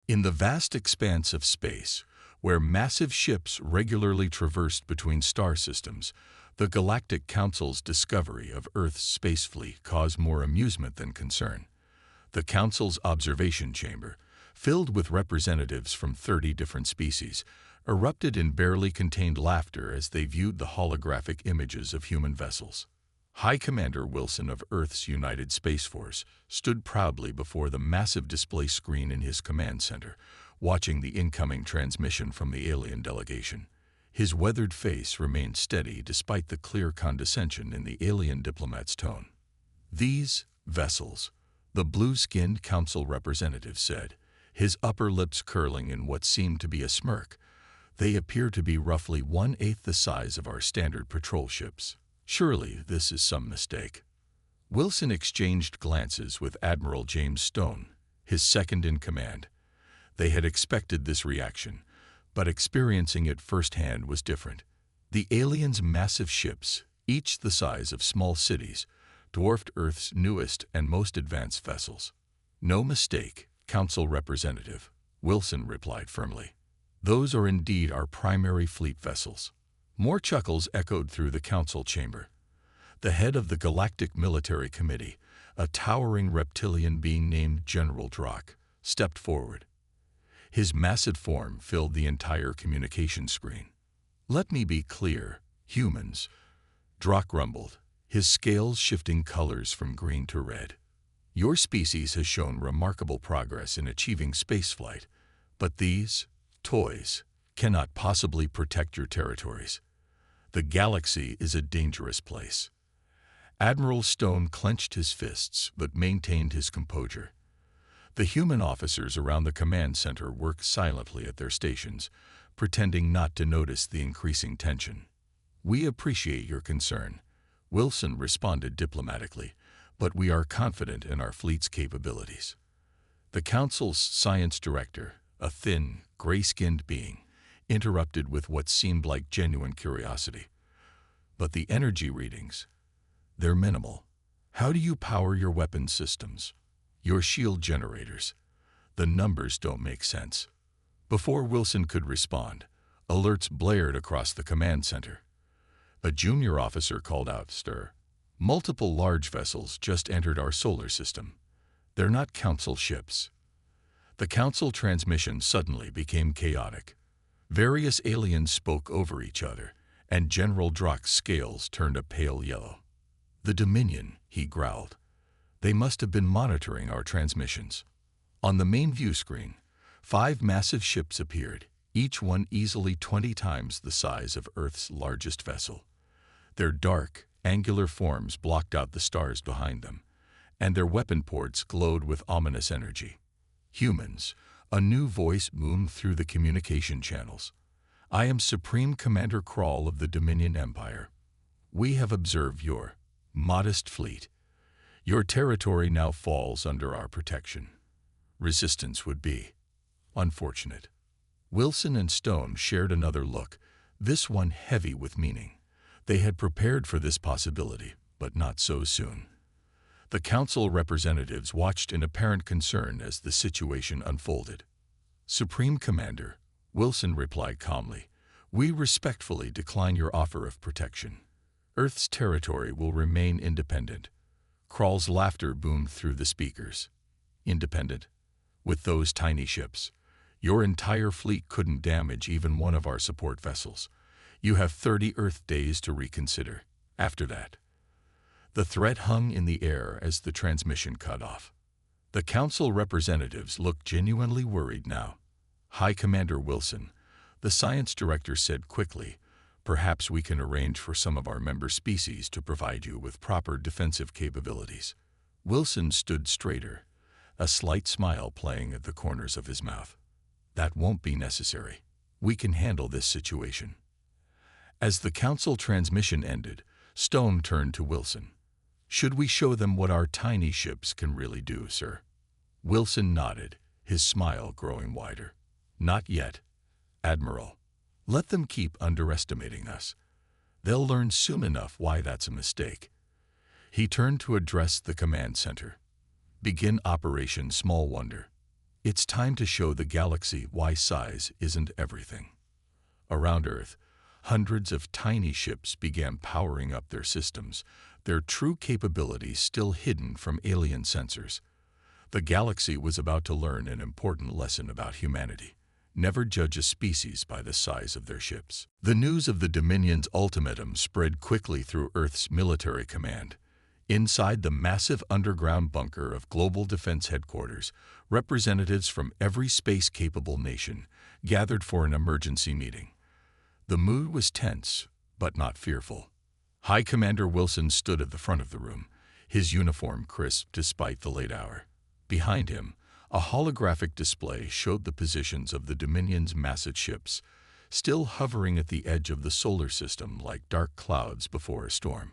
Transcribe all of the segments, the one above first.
In the vast expanse of space, where massive ships regularly traversed between star systems, the Galactic Council's discovery of Earth's space fleet caused more amusement than concern. The Council's observation chamber, filled with representatives from 30 different species, erupted in barely contained laughter as they viewed the holographic images of human vessels. High Commander Wilson of Earth's United Space Force stood proudly before the massive display screen in his command center, watching the incoming transmission from the alien delegation. His weathered face remained steady despite the clear condescension in the alien diplomat's tone. "These vessels," the blue-skinned council representative said, his upper lips curling in what seemed to be a smirk, "they appear to be roughly 1/8 the size of our standard patrol ships. Surely this is some mistake." Wilson exchanged glances with Admiral James Stone, his second in command. They had expected this reaction, but experiencing it firsthand was different. The aliens' massive ships, each the size of small cities, dwarfed Earth's newest and most advanced vessels. "No mistake, Council Representative," Wilson replied firmly. "Those are indeed our primary fleet vessels." More chuckles echoed through the council chamber. The head of the Galactic Military Committee, a towering reptilian being named General Drock, stepped forward. His massive form filled the entire communication screen. "Let me be clear, humans," Drock rumbled, his scales shifting colors from green to red. "Your species has shown remarkable progress in achieving spaceflight, but these toys cannot possibly protect your territories. The galaxy is a dangerous place." Admiral Stone clenched his fists but maintained his composure. The human officers around the command center worked silently at their stations, pretending not to notice the increasing tension. "We appreciate your concern," Wilson responded diplomatically, "but we are confident in our fleet's capabilities." The Council's science director, a thin, gray-skinned being, interrupted with what seemed like genuine curiosity. "But the energy readings, they're minimal. How do you power your weapon systems? Your shield generators? The numbers don't make sense." Before Wilson could respond, alerts blared across the command center. A junior officer called out, "Sir, multiple large vessels just entered our solar system. They're not Council ships." The Council transmission suddenly became chaotic. Various aliens spoke over each other, and General Drock's scales turned a pale yellow. "The Dominion," he growled. "They must have been monitoring our transmissions." On the main view screen, 5 massive ships appeared, each one easily 20 times the size of Earth's largest vessel. Their dark, angular forms blocked out the stars behind them, and their weapon ports glowed with ominous energy. "Humans," a new voice boomed through the communication channels. "I am Supreme Commander Krall of the Dominion Empire. We have observed your modest fleet. Your territory now falls under our protection. Resistance would be unfortunate." Wilson and Stone shared another look, this one heavy with meaning. They had prepared for this possibility, but not so soon. The council representatives watched in apparent concern as the situation unfolded. "Supreme Commander," Wilson replied calmly, "we respectfully decline your offer of protection. Earth's territory will remain independent." Krall's laughter boomed through the speakers. "Independent? With those tiny ships? Your entire fleet couldn't damage even one of our support vessels. You have 30 Earth days to reconsider. After that." The threat hung in the air as the transmission cut off. The council representatives looked genuinely worried now. "High Commander Wilson," the science director said quickly, "perhaps we can arrange for some of our member species to provide you with proper defensive capabilities." Wilson stood straighter, a slight smile playing at the corners of his mouth. "That won't be necessary. We can handle this situation." As the council transmission ended, Stone turned to Wilson. "Should we show them what our tiny ships can really do, sir?" Wilson nodded, his smile growing wider. "Not yet, Admiral. Let them keep underestimating us. They'll learn soon enough why that's a mistake." He turned to address the command center. "Begin Operation Small Wonder. It's time to show the galaxy why size isn't everything. Around Earth, hundreds of tiny ships began powering up their systems, their true capabilities still hidden from alien sensors. The galaxy was about to learn an important lesson about humanity. Never judge a species by the size of their ships. The news of the Dominion's ultimatum spread quickly through Earth's military command. Inside the massive underground bunker of Global Defense Headquarters, representatives from every space-capable nation gathered for an emergency meeting. The mood was tense, but not fearful. High Commander Wilson stood at the front of the room, his uniform crisp despite the late hour. Behind him, a holographic display showed the positions of the Dominion's massive ships, still hovering at the edge of the solar system like dark clouds before a storm.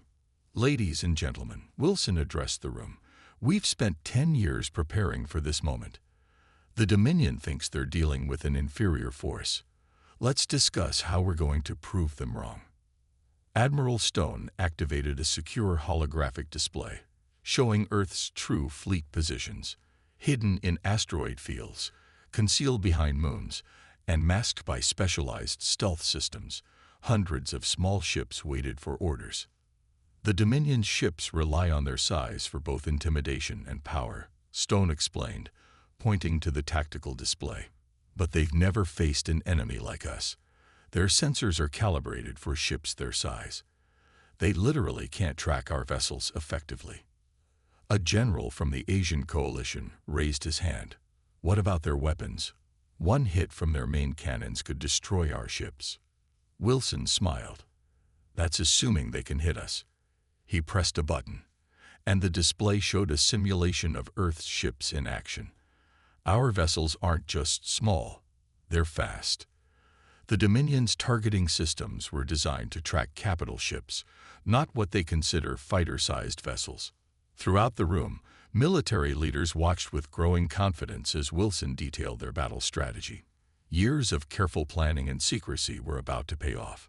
"Ladies and gentlemen," Wilson addressed the room, "we've spent 10 years preparing for this moment. The Dominion thinks they're dealing with an inferior force. Let's discuss how we're going to prove them wrong." Admiral Stone activated a secure holographic display, showing Earth's true fleet positions, hidden in asteroid fields, concealed behind moons, and masked by specialized stealth systems. Hundreds of small ships waited for orders. The Dominion's ships rely on their size for both intimidation and power, Stone explained, pointing to the tactical display. But they've never faced an enemy like us. Their sensors are calibrated for ships their size. They literally can't track our vessels effectively. A general from the Asian coalition raised his hand. "What about their weapons? One hit from their main cannons could destroy our ships." Wilson smiled. "That's assuming they can hit us." He pressed a button, and the display showed a simulation of Earth's ships in action. Our vessels aren't just small, they're fast. The Dominion's targeting systems were designed to track capital ships, not what they consider fighter-sized vessels. Throughout the room, military leaders watched with growing confidence as Wilson detailed their battle strategy. Years of careful planning and secrecy were about to pay off.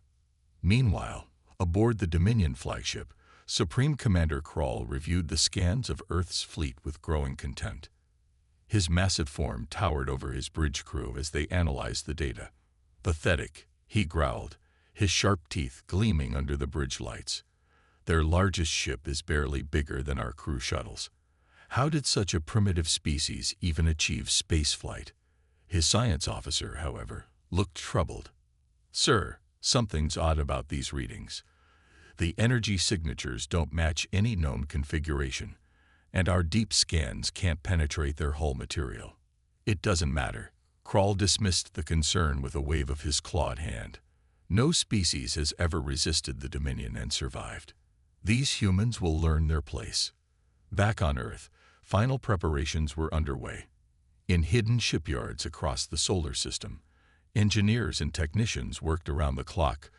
Meanwhile, aboard the Dominion flagship, Supreme Commander Krall reviewed the scans of Earth's fleet with growing contempt. His massive form towered over his bridge crew as they analyzed the data. "Pathetic," he growled, his sharp teeth gleaming under the bridge lights. "Their largest ship is barely bigger than our crew shuttles. How did such a primitive species even achieve spaceflight?" His science officer, however, looked troubled. "Sir, something's odd about these readings. The energy signatures don't match any known configuration, and our deep scans can't penetrate their hull material." "It doesn't matter." Krall dismissed the concern with a wave of his clawed hand. "No species has ever resisted the Dominion and survived. These humans will learn their place." Back on Earth, final preparations were underway. In hidden shipyards across the solar system, engineers and technicians worked around the clock,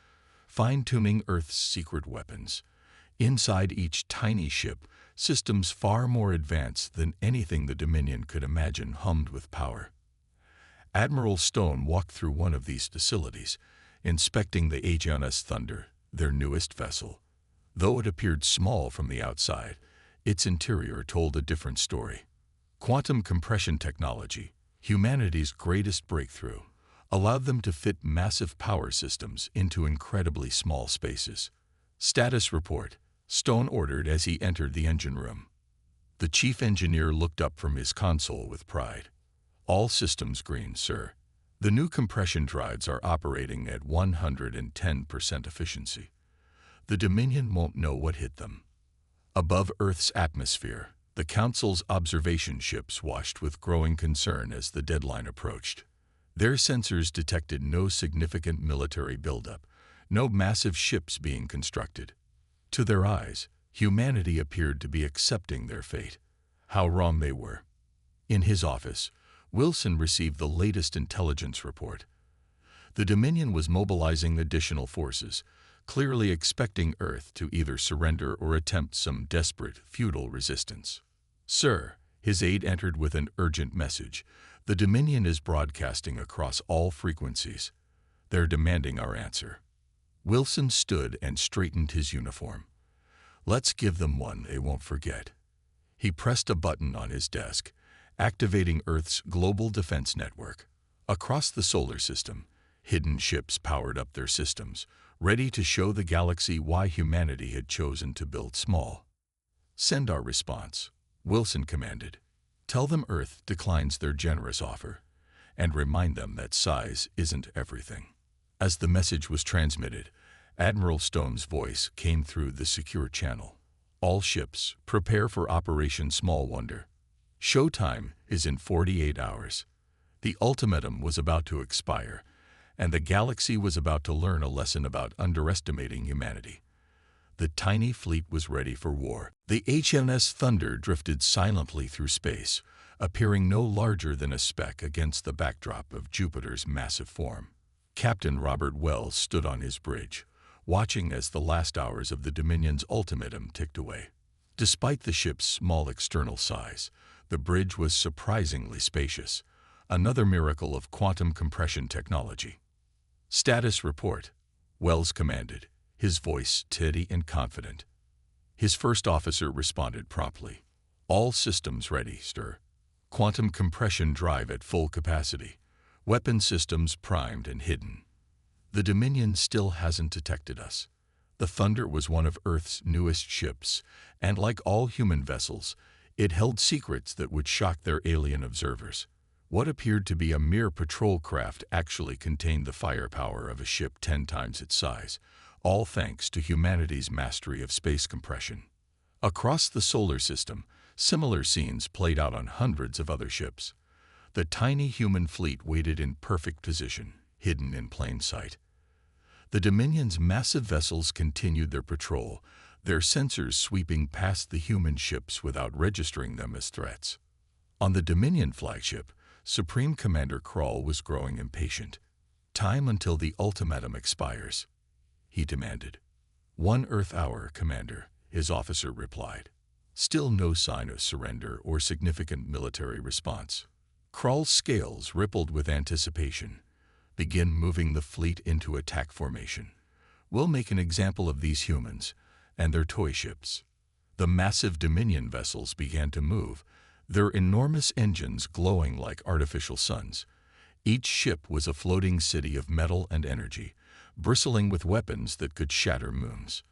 fine-tuning Earth's secret weapons. Inside each tiny ship, systems far more advanced than anything the Dominion could imagine hummed with power. Admiral Stone walked through one of these facilities, inspecting the HMS Thunder, their newest vessel. Though it appeared small from the outside, its interior told a different story. Quantum compression technology, humanity's greatest breakthrough, allowed them to fit massive power systems into incredibly small spaces. "Status report," Stone ordered as he entered the engine room. The chief engineer looked up from his console with pride. "All systems green, sir. The new compression drives are operating at 110% efficiency. The Dominion won't know what hit them." Above Earth's atmosphere, the Council's observation ships watched with growing concern as the deadline approached. Their sensors detected no significant military buildup, no massive ships being constructed. To their eyes, humanity appeared to be accepting their fate. How wrong they were. In his office, Wilson received the latest intelligence report. The Dominion was mobilizing additional forces, clearly expecting Earth to either surrender or attempt some desperate, futile resistance. "Sir," his aide entered with an urgent message, "the Dominion is broadcasting across all frequencies. They're demanding our answer." Wilson stood and straightened his uniform. "Let's give them one they won't forget." He pressed a button on his desk, activating Earth's global defense network. Across the solar system, hidden ships powered up their systems, ready to show the galaxy why humanity had chosen to build small. "Send our response," Wilson commanded. "Tell them Earth declines their generous offer, and remind them that size isn't everything." As the message was transmitted, Admiral Stone's voice came through the secure channel. "All ships, prepare for Operation Small Wonder. Showtime is in 48 hours. The ultimatum was about to expire, and the galaxy was about to learn a lesson about underestimating humanity." The tiny fleet was ready for war. The HMS Thunder drifted silently through space, appearing no larger than a speck against the backdrop of Jupiter's massive form. Captain Robert Wells stood on his bridge, watching as the last hours of the Dominion's ultimatum ticked away. Despite the ship's small external size, the bridge was surprisingly spacious, another miracle of quantum compression technology. "Status report," Wells commanded, his voice steady and confident. His first officer responded promptly. "All systems ready, sir. Quantum compression drive at full capacity. Weapon systems primed and hidden. The Dominion still hasn't detected us." The Thunder was one of Earth's newest ships, and like all human vessels, it held secrets that would shock their alien observers. What appeared to be a mere patrol craft actually contained the firepower of a ship 10 times its size, all thanks to humanity's mastery of space compression. Across the solar system, similar scenes played out on hundreds of other ships. The tiny human fleet waited in perfect position, hidden in plain sight. The Dominion's massive vessels continued their patrol, their sensors sweeping past the human ships without registering them as threats. On the Dominion flagship, Supreme Commander Krall was growing impatient. "Time until the ultimatum expires," he demanded. "1 Earth hour, Commander," his officer replied. Still no sign of surrender or significant military response. Krall's scales rippled with anticipation. "Begin moving the fleet into attack formation. We'll make an example of these humans and their toy ships." The massive Dominion vessels began to move, their enormous engines glowing like artificial suns. Each ship was a floating city of metal and energy, bristling with weapons that could shatter moons.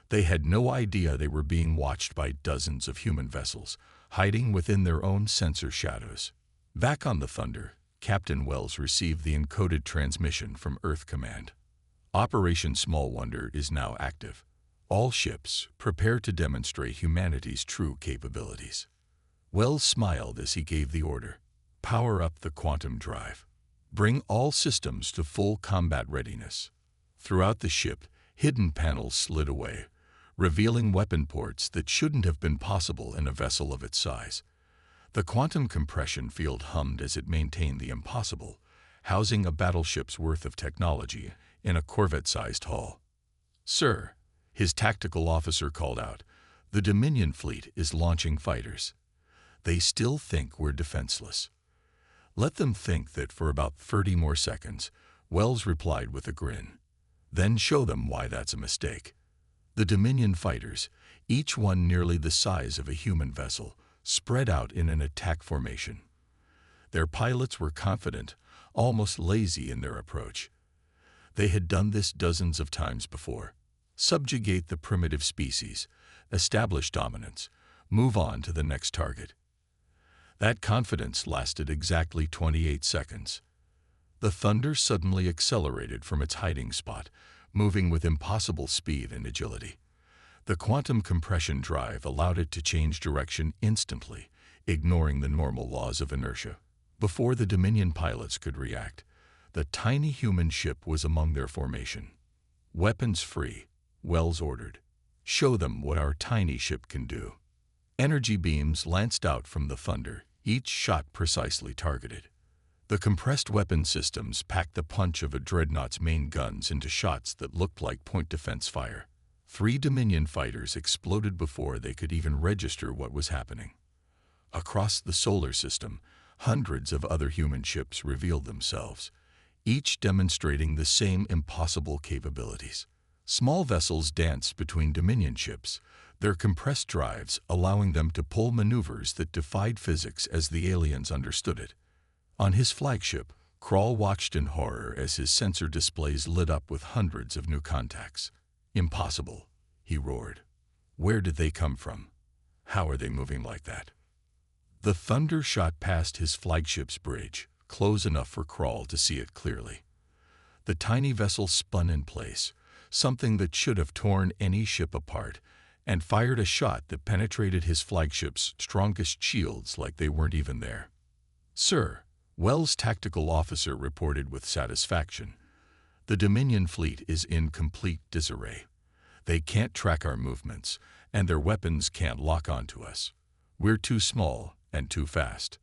They had no idea they were being watched by dozens of human vessels, hiding within their own sensor shadows. Back on the Thunder, Captain Wells received the encoded transmission from Earth Command. "Operation Small Wonder is now active. All ships, prepare to demonstrate humanity's true capabilities." Wells smiled as he gave the order. "Power up the quantum drive. Bring all systems to full combat readiness." Throughout the ship, hidden panels slid away, revealing weapon ports that shouldn't have been possible in a vessel of its size. The quantum compression field hummed as it maintained the impossible, housing a battleship's worth of technology in a Corvette-sized hull. "Sir," his tactical officer called out, "the Dominion fleet is launching fighters. They still think we're defenseless." "Let them think that for about 30 more seconds," Wells replied with a grin. "Then show them why that's a mistake." The Dominion fighters, each one nearly the size of a human vessel, spread out in an attack formation. Their pilots were confident, almost lazy in their approach. They had done this dozens of times before. Subjugate the primitive species, establish dominance, move on to the next target. That confidence lasted exactly 28 seconds. The Thunder suddenly accelerated from its hiding spot, moving with impossible speed and agility. The quantum compression drive allowed it to change direction instantly, ignoring the normal laws of inertia. Before the Dominion pilots could react, the tiny human ship was among their formation. "Weapons free," Wells ordered. "Show them what our tiny ship can do." Energy beams lanced out from the Thunder, each shot precisely targeted. The compressed weapon systems packed the punch of a dreadnought's main guns into shots that looked like point defense fire. 3 Dominion fighters exploded before they could even register what was happening. Across the solar system, hundreds of other human ships revealed themselves, each demonstrating the same impossible capabilities. Small vessels danced between Dominion ships, their compressed drives allowing them to pull maneuvers that defied physics as the aliens understood it. On his flagship, Krall watched in horror as his sensor displays lit up with hundreds of new contacts. "Impossible," he roared. "Where did they come from? How are they moving like that?" The thunder shot past his flagship's bridge, close enough for Krall to see it clearly. The tiny vessel spun in place, something that should have torn any ship apart, and fired a shot that penetrated his flagship's strongest shields like they weren't even there. "Sir," Wells' tactical officer reported with satisfaction, "the Dominion fleet is in complete disarray. They can't track our movements, and their weapons can't lock onto us. We're too small and too fast."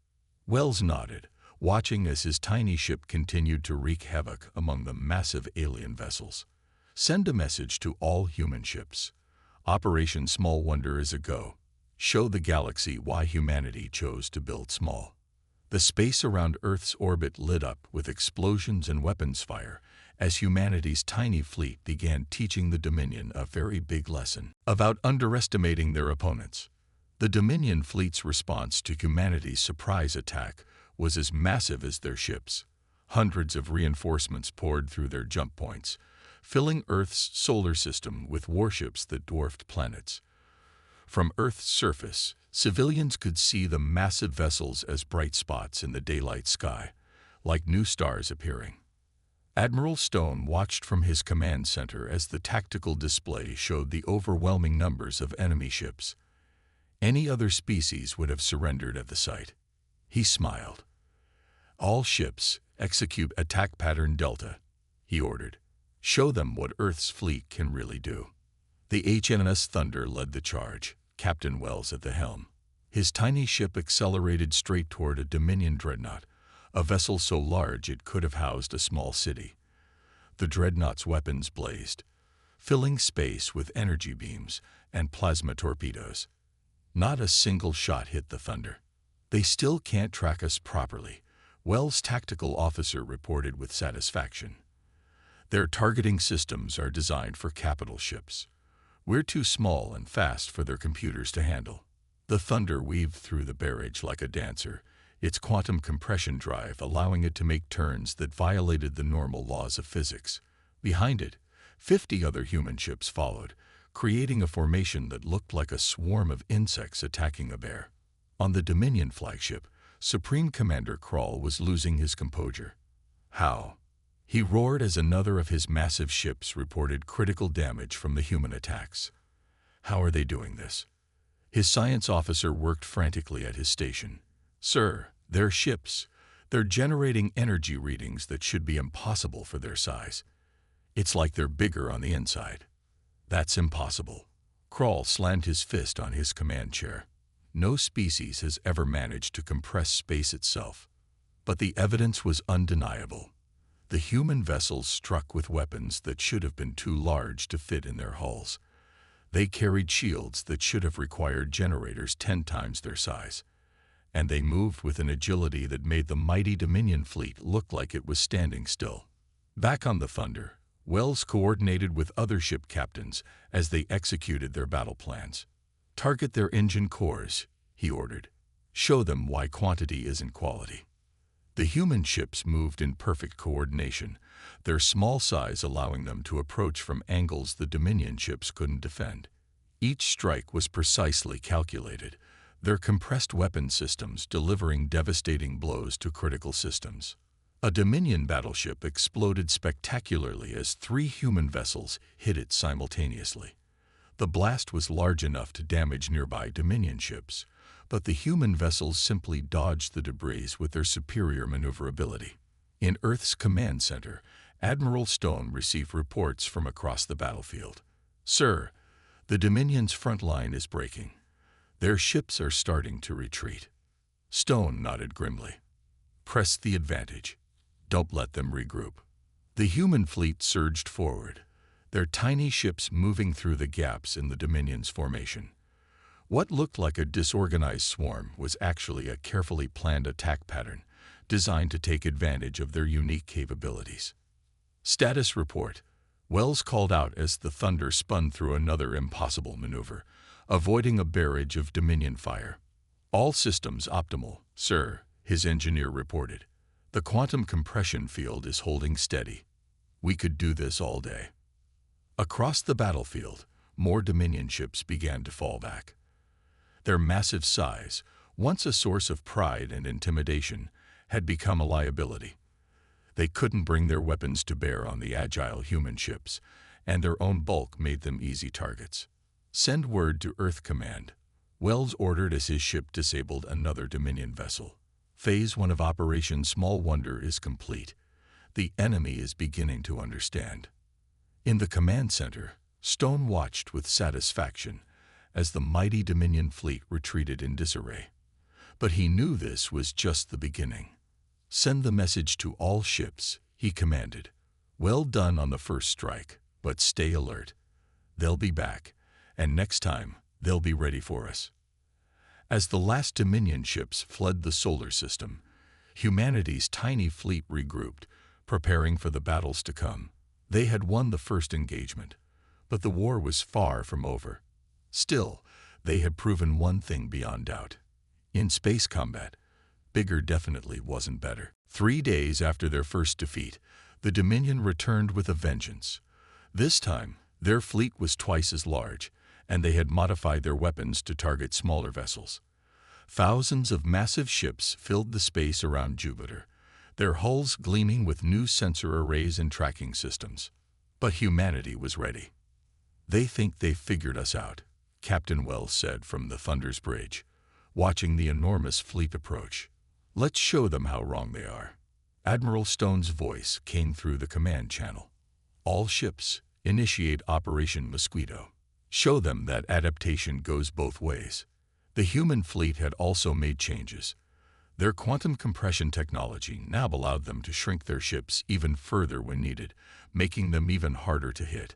Wells nodded, watching as his tiny ship continued to wreak havoc among the massive alien vessels. "Send a message to all human ships. Operation Small Wonder is a go. Show the galaxy why humanity chose to build small." The space around Earth's orbit lit up with explosions and weapons fire as humanity's tiny fleet began teaching the Dominion a very big lesson about underestimating their opponents. The Dominion fleet's response to humanity's surprise attack was as massive as their ships. Hundreds of reinforcements poured through their jump points, filling Earth's solar system with warships that dwarfed planets. From Earth's surface, civilians could see the massive vessels as bright spots in the daylight sky, like new stars appearing. Admiral Stone watched from his command center as the tactical display showed the overwhelming numbers of enemy ships. Any other species would have surrendered at the sight. He smiled. "All ships, execute attack pattern Delta," he ordered. "Show them what Earth's fleet can really do." The HMS Thunder led the charge, Captain Wells at the helm. His tiny ship accelerated straight toward a Dominion dreadnought, a vessel so large it could have housed a small city. The dreadnought's weapons blazed, filling space with energy beams and plasma torpedoes. Not a single shot hit the Thunder. "They still can't track us properly," Wells' tactical officer reported with satisfaction. "Their targeting systems are designed for capital ships. We're too small and fast for their computers to handle." The Thunder weaved through the barrage like a dancer, its quantum compression drive allowing it to make turns that violated the normal laws of physics. Behind it, 50 other human ships followed, creating a formation that looked like a swarm of insects attacking a bear. On the Dominion flagship, Supreme Commander Krall was losing his composure. "How?" he roared as another of his massive ships reported critical damage from the human attacks. "How are they doing this?" His science officer worked frantically at his station. "Sir, they're ships. They're generating energy readings that should be impossible for their size. It's like they're bigger on the inside." "That's impossible." Krall slammed his fist on his command chair. "No species has ever managed to compress space itself." But the evidence was undeniable. The human vessels struck with weapons that should have been too large to fit in their hulls. They carried shields that should have required generators 10 times their size. And they moved with an agility that made the mighty Dominion fleet look like it was standing still. Back on the Thunder, Wells coordinated with other ship captains as they executed their battle plans. "Target their engine cores," he ordered. "Show them why quantity isn't quality." The human ships moved in perfect coordination, their small size allowing them to approach from angles the Dominion ships couldn't defend. Each strike was precisely calculated, their compressed weapon systems delivering devastating blows to critical systems. A Dominion battleship exploded spectacularly as 3 human vessels hit it simultaneously. The blast was large enough to damage nearby Dominion ships, but the human vessels simply dodged the debris with their superior maneuverability. In Earth's command center, Admiral Stone received reports from across the battlefield. "Sir, the Dominion's front line is breaking. Their ships are starting to retreat." Stone nodded grimly. "Press the advantage. Don't let them regroup." The human fleet surged forward, their tiny ships moving through the gaps in the Dominion's formation. What looked like a disorganized swarm was actually a carefully planned attack pattern designed to take advantage of their unique capabilities. "Status report," Wells called out as the Thunder spun through another impossible maneuver, avoiding a barrage of Dominion fire. All systems optimal, sir, his engineer reported. The quantum compression field is holding steady. We could do this all day. Across the battlefield, more Dominion ships began to fall back. Their massive size, once a source of pride and intimidation, had become a liability. They couldn't bring their weapons to bear on the agile human ships, and their own bulk made them easy targets. Send word to Earth Command, Wells ordered as his ship disabled another Dominion vessel. Phase 1 of Operation Small Wonder is complete. The enemy is beginning to understand. In the command center, Stone watched with satisfaction as the mighty Dominion fleet retreated in disarray. But he knew this was just the beginning. Send the message to all ships, he commanded. Well done on the first strike, but stay alert. They'll be back, and next time, they'll be ready for us. As the last Dominion ships fled the solar system, humanity's tiny fleet regrouped, preparing for the battles to come. They had won the first engagement, but the war was far from over. Still, they had proven one thing beyond doubt. In space combat, bigger definitely wasn't better. 3 days after their first defeat, the Dominion returned with a vengeance. This time, their fleet was twice as large, and they had modified their weapons to target smaller vessels. Thousands of massive ships filled the space around Jupiter, their hulls gleaming with new sensor arrays and tracking systems. But humanity was ready. They think they've figured us out, Captain Wells said from the Thunder's Bridge, watching the enormous fleet approach. Let's show them how wrong they are. Admiral Stone's voice came through the command channel. All ships, initiate Operation Mosquito. Show them that adaptation goes both ways. The human fleet had also made changes. Their quantum compression technology now allowed them to shrink their ships even further when needed, making them even harder to hit.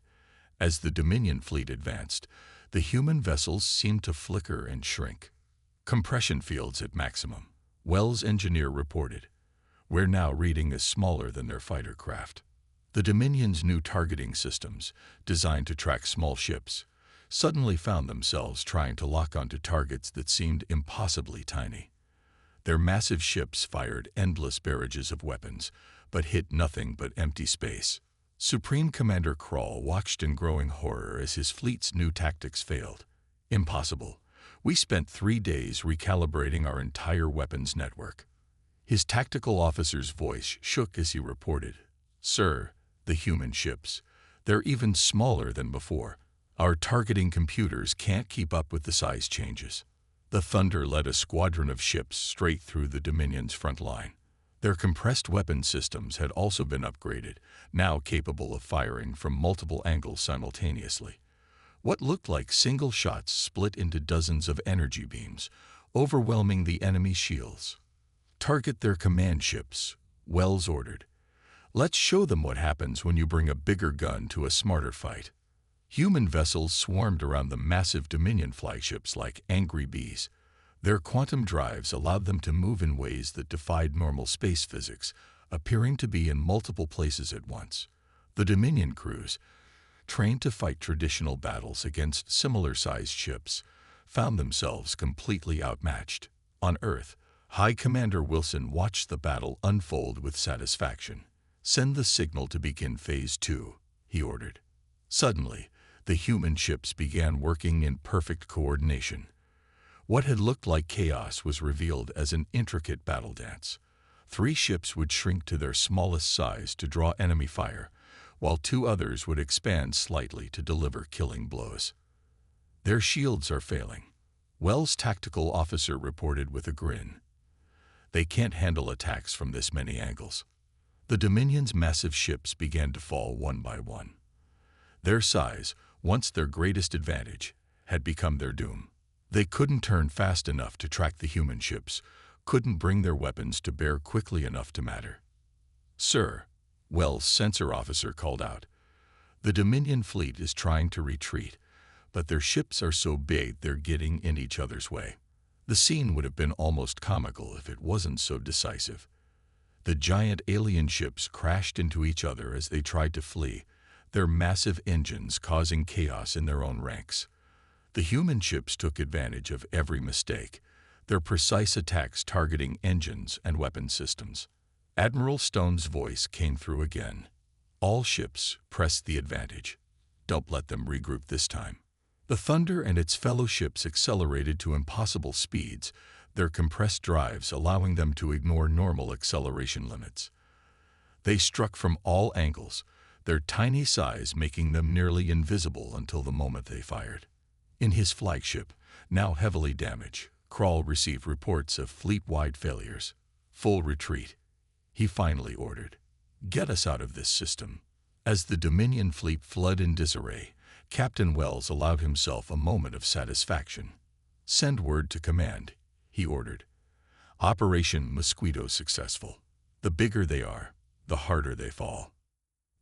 As the Dominion fleet advanced, the human vessels seemed to flicker and shrink. Compression fields at maximum, Wells' engineer reported. We're now reading as smaller than their fighter craft. The Dominion's new targeting systems, designed to track small ships, suddenly found themselves trying to lock onto targets that seemed impossibly tiny. Their massive ships fired endless barrages of weapons, but hit nothing but empty space. Supreme Commander Krall watched in growing horror as his fleet's new tactics failed. Impossible. We spent 3 days recalibrating our entire weapons network. His tactical officer's voice shook as he reported, Sir, the human ships, they're even smaller than before. Our targeting computers can't keep up with the size changes. The Thunder led a squadron of ships straight through the Dominion's front line. Their compressed weapon systems had also been upgraded, now capable of firing from multiple angles simultaneously. What looked like single shots split into dozens of energy beams, overwhelming the enemy shields. Target their command ships, Wells ordered. Let's show them what happens when you bring a bigger gun to a smarter fight. Human vessels swarmed around the massive Dominion flagships like angry bees. Their quantum drives allowed them to move in ways that defied normal space physics, appearing to be in multiple places at once. The Dominion crews, trained to fight traditional battles against similar-sized ships, found themselves completely outmatched. On Earth, High Commander Wilson watched the battle unfold with satisfaction. Send the signal to begin Phase 2, he ordered. Suddenly, the human ships began working in perfect coordination. What had looked like chaos was revealed as an intricate battle dance. 3 ships would shrink to their smallest size to draw enemy fire, while 2 others would expand slightly to deliver killing blows. Their shields are failing, Wells' tactical officer reported with a grin. They can't handle attacks from this many angles. The Dominion's massive ships began to fall one by one. Their size, once their greatest advantage, had become their doom. They couldn't turn fast enough to track the human ships, couldn't bring their weapons to bear quickly enough to matter. Sir, Wells' sensor officer called out. The Dominion fleet is trying to retreat, but their ships are so big they're getting in each other's way. The scene would have been almost comical if it wasn't so decisive. The giant alien ships crashed into each other as they tried to flee, their massive engines causing chaos in their own ranks. The human ships took advantage of every mistake, their precise attacks targeting engines and weapon systems. Admiral Stone's voice came through again. All ships pressed the advantage. Don't let them regroup this time. The Thunder and its fellow ships accelerated to impossible speeds, their compressed drives allowing them to ignore normal acceleration limits. They struck from all angles, their tiny size making them nearly invisible until the moment they fired. In his flagship, now heavily damaged, Krall received reports of fleet-wide failures. Full retreat. He finally ordered. Get us out of this system. As the Dominion fleet fled in disarray, Captain Wells allowed himself a moment of satisfaction. Send word to command, he ordered. Operation Mosquito successful. The bigger they are, the harder they fall.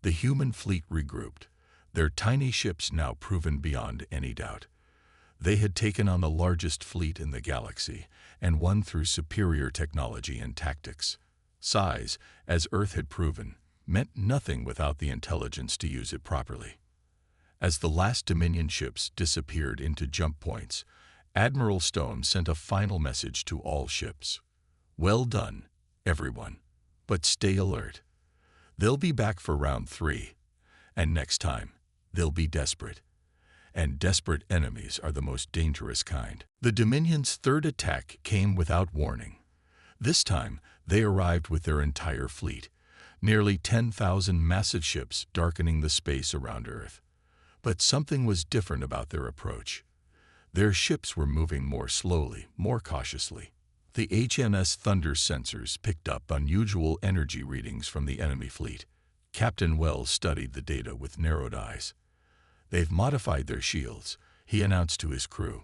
The human fleet regrouped, their tiny ships now proven beyond any doubt. They had taken on the largest fleet in the galaxy and won through superior technology and tactics. Size, as Earth had proven, meant nothing without the intelligence to use it properly. As the last Dominion ships disappeared into jump points, Admiral Stone sent a final message to all ships. Well done, everyone, but stay alert. They'll be back for round 3, and next time, they'll be desperate. And desperate enemies are the most dangerous kind. The Dominion's third attack came without warning. This time, they arrived with their entire fleet, nearly 10,000 massive ships darkening the space around Earth. But something was different about their approach. Their ships were moving more slowly, more cautiously. The HMS Thunder sensors picked up unusual energy readings from the enemy fleet. Captain Wells studied the data with narrowed eyes. They've modified their shields, he announced to his crew.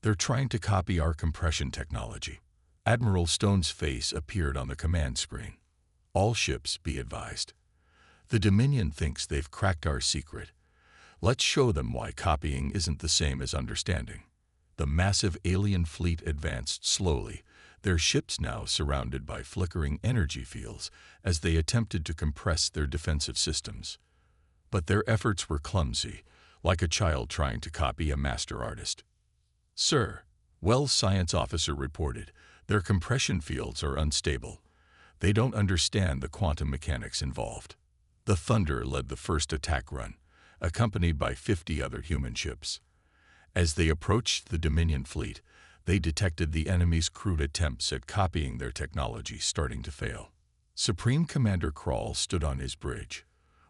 They're trying to copy our compression technology. Admiral Stone's face appeared on the command screen. All ships, be advised. The Dominion thinks they've cracked our secret. Let's show them why copying isn't the same as understanding. The massive alien fleet advanced slowly, their ships now surrounded by flickering energy fields as they attempted to compress their defensive systems. But their efforts were clumsy, like a child trying to copy a master artist. Sir, Wells' science officer reported, their compression fields are unstable. They don't understand the quantum mechanics involved. The Thunder led the first attack run, accompanied by 50 other human ships. As they approached the Dominion fleet, they detected the enemy's crude attempts at copying their technology starting to fail. Supreme Commander Krall stood on his bridge,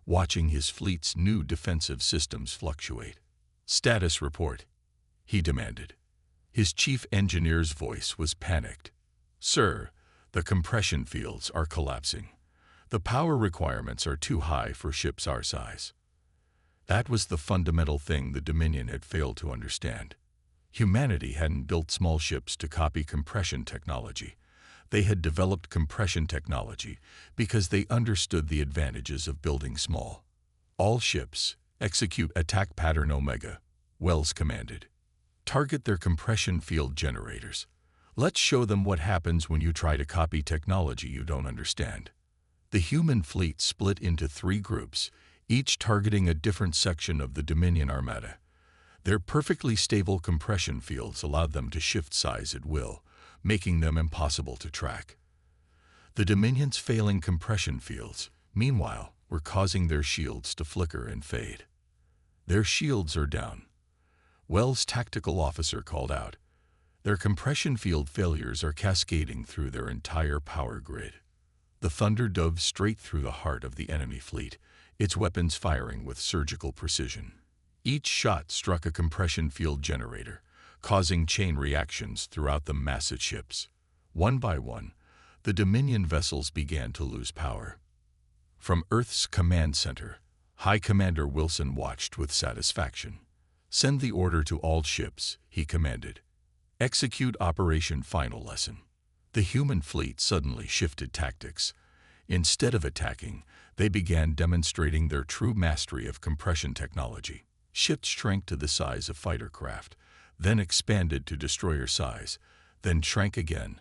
watching his fleet's new defensive systems fluctuate. Status report, he demanded. His chief engineer's voice was panicked. Sir, the compression fields are collapsing. The power requirements are too high for ships our size. That was the fundamental thing the Dominion had failed to understand. Humanity hadn't built small ships to copy compression technology. They had developed compression technology because they understood the advantages of building small. All ships, execute attack pattern Omega, Wells commanded. Target their compression field generators. Let's show them what happens when you try to copy technology you don't understand. The human fleet split into 3 groups, each targeting a different section of the Dominion Armada. Their perfectly stable compression fields allowed them to shift size at will, making them impossible to track. The Dominion's failing compression fields, meanwhile, were causing their shields to flicker and fade. Their shields are down. Wells' tactical officer called out. Their compression field failures are cascading through their entire power grid. The Thunder dove straight through the heart of the enemy fleet, its weapons firing with surgical precision. Each shot struck a compression field generator, causing chain reactions throughout the massive ships. One by one, the Dominion vessels began to lose power. From Earth's command center, High Commander Wilson watched with satisfaction. Send the order to all ships, he commanded. Execute Operation Final Lesson. The human fleet suddenly shifted tactics. Instead of attacking, they began demonstrating their true mastery of compression technology. Ships shrank to the size of fighter craft, then expanded to destroyer size, then shrank again,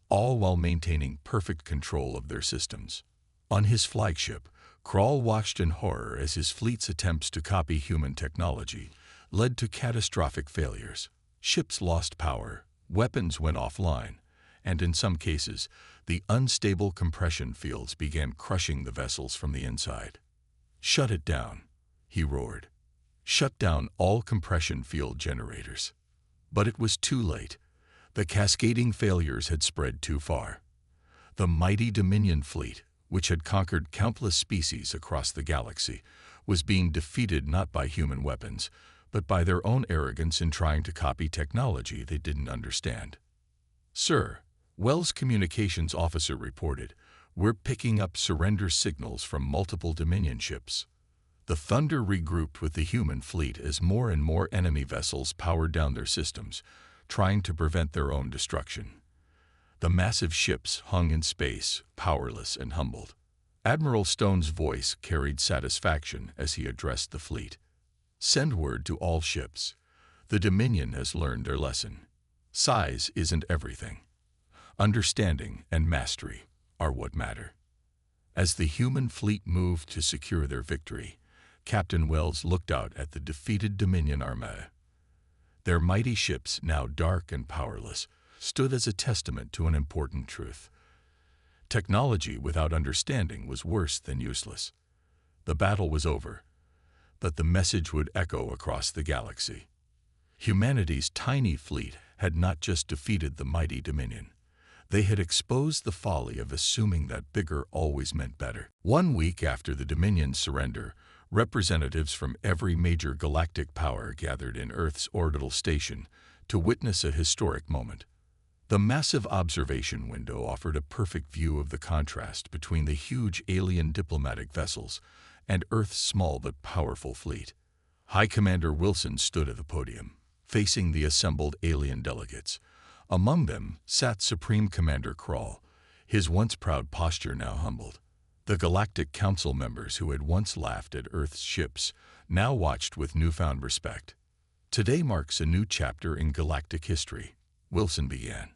all while maintaining perfect control of their systems. On his flagship, Krall watched in horror as his fleet's attempts to copy human technology led to catastrophic failures. Ships lost power, weapons went offline, and in some cases, the unstable compression fields began crushing the vessels from the inside. "Shut it down," he roared. "Shut down all compression field generators." But it was too late. The cascading failures had spread too far. The mighty Dominion fleet, which had conquered countless species across the galaxy, was being defeated not by human weapons, but by their own arrogance in trying to copy technology they didn't understand. "Sir," Wells' communications officer reported, "we're picking up surrender signals from multiple Dominion ships." The Thunder regrouped with the human fleet as more and more enemy vessels powered down their systems, trying to prevent their own destruction. The massive ships hung in space, powerless and humbled. Admiral Stone's voice carried satisfaction as he addressed the fleet. "Send word to all ships. The Dominion has learned their lesson. Size isn't everything. Understanding and mastery are what matter." As the human fleet moved to secure their victory, Captain Wells looked out at the defeated Dominion armada. Their mighty ships, now dark and powerless, stood as a testament to an important truth. Technology without understanding was worse than useless. The battle was over, but the message would echo across the galaxy. Humanity's tiny fleet had not just defeated the mighty Dominion. They had exposed the folly of assuming that bigger always meant better. 1 week after the Dominion's surrender, representatives from every major galactic power gathered in Earth's orbital station to witness a historic moment. The massive observation window offered a perfect view of the contrast between the huge alien diplomatic vessels and Earth's small but powerful fleet. High Commander Wilson stood at the podium, facing the assembled alien delegates. Among them sat Supreme Commander Krall, his once proud posture now humbled. The Galactic Council members who had once laughed at Earth's ships now watched with newfound respect. "Today marks a new chapter in galactic history," Wilson began.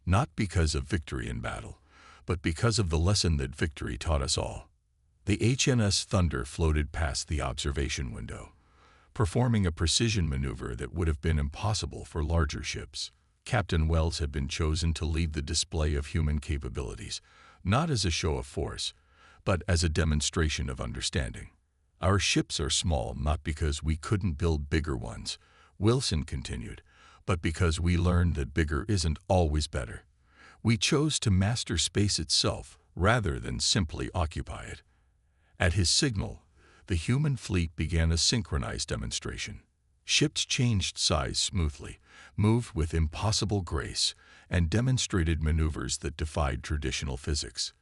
"Not because of victory in battle, but because of the lesson that victory taught us all." The HMS Thunder floated past the observation window, performing a precision maneuver that would have been impossible for larger ships. Captain Wells had been chosen to lead the display of human capabilities, not as a show of force, but as a demonstration of understanding. "Our ships are small not because we couldn't build bigger ones," Wilson continued, "but because we learned that bigger isn't always better. We chose to master space itself rather than simply occupy it." At his signal, the human fleet began a synchronized demonstration. Ships changed size smoothly, moved with impossible grace, and demonstrated maneuvers that defied traditional physics.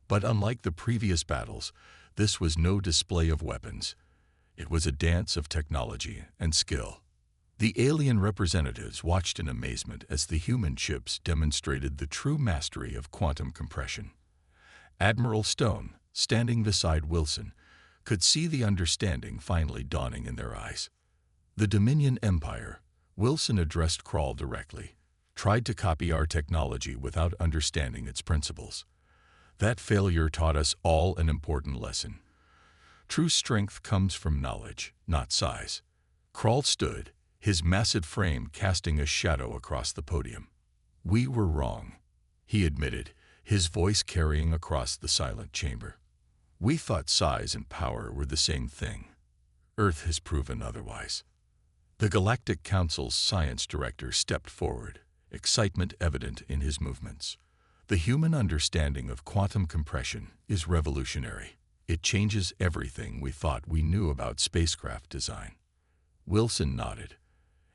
But unlike the previous battles, this was no display of weapons. It was a dance of technology and skill. The alien representatives watched in amazement as the human ships demonstrated the true mastery of quantum compression. Admiral Stone, standing beside Wilson, could see the understanding finally dawning in their eyes. "The Dominion Empire," Wilson addressed Krall directly, "tried to copy our technology without understanding its principles. That failure taught us all an important lesson. True strength comes from knowledge, not size." Krall stood, his massive frame casting a shadow across the podium. "We were wrong," he admitted, his voice carrying across the silent chamber. "We thought size and power were the same thing. Earth has proven otherwise." The Galactic Council's science director stepped forward, excitement evident in his movements. "The human understanding of quantum compression is revolutionary. It changes everything we thought we knew about spacecraft design." Wilson nodded.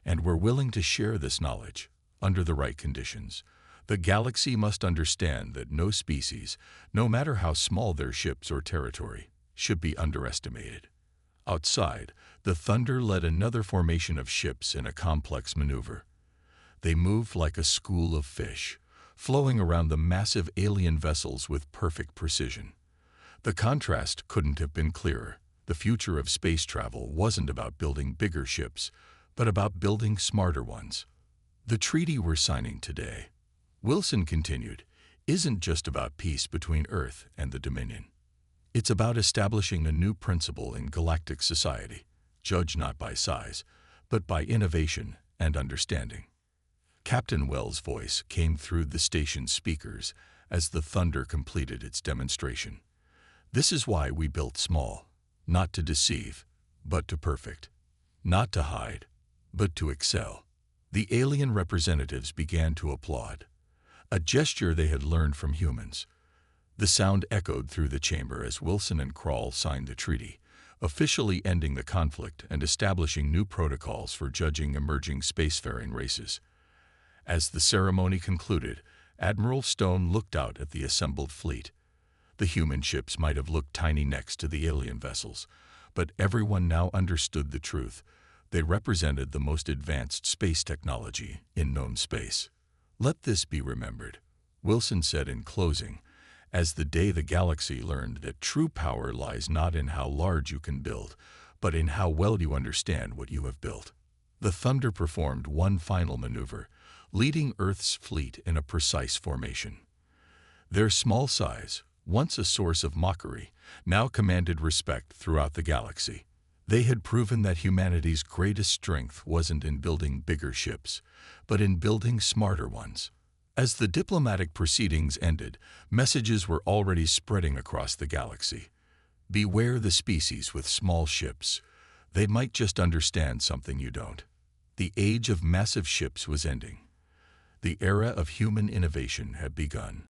"And we're willing to share this knowledge, under the right conditions. The galaxy must understand that no species, no matter how small their ships or territory, should be underestimated." Outside, the Thunder led another formation of ships in a complex maneuver. They moved like a school of fish, flowing around the massive alien vessels with perfect precision. The contrast couldn't have been clearer. The future of space travel wasn't about building bigger ships, but about building smarter ones. "The treaty we're signing today," Wilson continued, "isn't just about peace between Earth and the Dominion. It's about establishing a new principle in galactic society, judged not by size, but by innovation and understanding. Captain Wells' voice came through the station's speakers as the Thunder completed its demonstration. This is why we built small, not to deceive, but to perfect. Not to hide, but to excel. The alien representatives began to applaud, a gesture they had learned from humans. The sound echoed through the chamber as Wilson and Krall signed the treaty, officially ending the conflict and establishing new protocols for judging emerging spacefaring races. As the ceremony concluded, Admiral Stone looked out at the assembled fleet. The human ships might have looked tiny next to the alien vessels, but everyone now understood the truth. They represented the most advanced space technology in known space. Let this be remembered, Wilson said in closing, as the day the galaxy learned that true power lies not in how large you can build, but in how well you understand what you have built. The Thunder performed one final maneuver, leading Earth's fleet in a precise formation. Their small size, once a source of mockery, now commanded respect throughout the galaxy. They had proven that humanity's greatest strength wasn't in building bigger ships, but in building smarter ones. As the diplomatic proceedings ended, messages were already spreading across the galaxy. Beware the species with small ships. They might just understand something you don't. The age of massive ships was ending. The era of human innovation had begun.